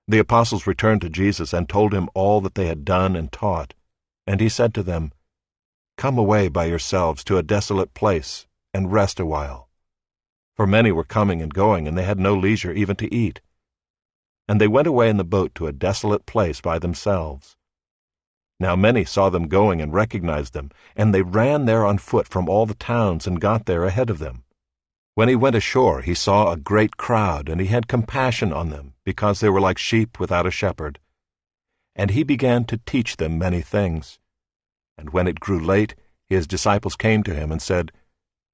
The apostles returned to Jesus and told him all that they had done and taught. And he said to them, "Come away by yourselves to a desolate place, and rest a while." For many were coming and going, and they had no leisure even to eat. And they went away in the boat to a desolate place by themselves. Now many saw them going and recognized them, and they ran there on foot from all the towns and got there ahead of them. When he went ashore, he saw a great crowd, and he had compassion on them, because they were like sheep without a shepherd. And he began to teach them many things. And when it grew late, his disciples came to him and said,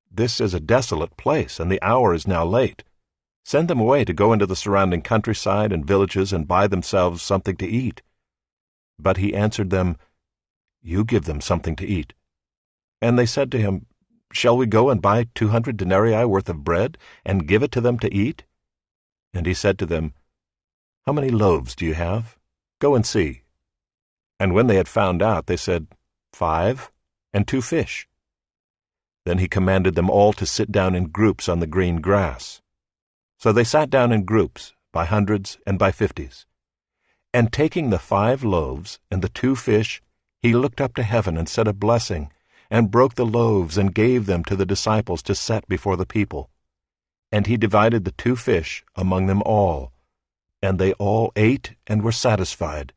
"This is a desolate place, and the hour is now late. Send them away to go into the surrounding countryside and villages and buy themselves something to eat." But he answered them, "You give them something to eat." And they said to him, "Shall we go and buy 200 denarii worth of bread, and give it to them to eat?" And he said to them, "How many loaves do you have? Go and see." And when they had found out, they said, 5, and 2 fish. Then he commanded them all to sit down in groups on the green grass. So they sat down in groups, by hundreds and by 50s. And taking the 5 loaves and the 2 fish, he looked up to heaven and said a blessing, and broke the loaves and gave them to the disciples to set before the people. And he divided the 2 fish among them all. And they all ate and were satisfied.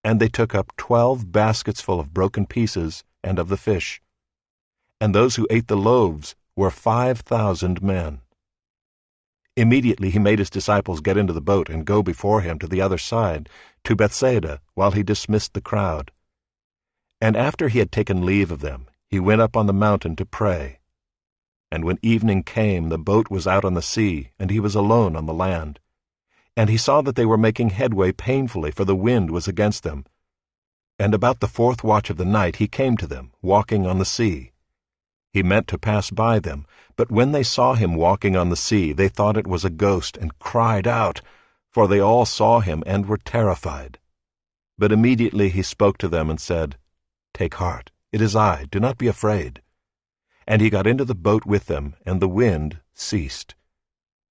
And they took up 12 baskets full of broken pieces and of the fish. And those who ate the loaves were 5,000 men. Immediately he made his disciples get into the boat and go before him to the other side, to Bethsaida, while he dismissed the crowd. And after he had taken leave of them, he went up on the mountain to pray. And when evening came, the boat was out on the sea, and he was alone on the land. And he saw that they were making headway painfully, for the wind was against them. And about the 4th watch of the night he came to them, walking on the sea. He meant to pass by them, but when they saw him walking on the sea, they thought it was a ghost, and cried out, for they all saw him and were terrified. But immediately he spoke to them and said, "Take heart, it is I, do not be afraid." And he got into the boat with them, and the wind ceased.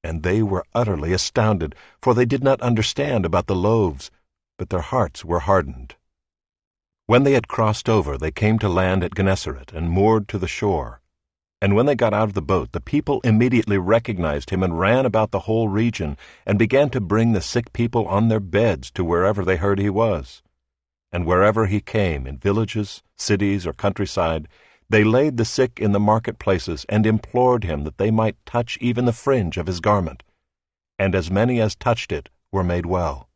And they were utterly astounded, for they did not understand about the loaves, but their hearts were hardened. When they had crossed over, they came to land at Gennesaret, and moored to the shore. And when they got out of the boat, the people immediately recognized him, and ran about the whole region, and began to bring the sick people on their beds to wherever they heard he was. And wherever he came, in villages, cities, or countryside, they laid the sick in the marketplaces, and implored him that they might touch even the fringe of his garment. And as many as touched it were made well.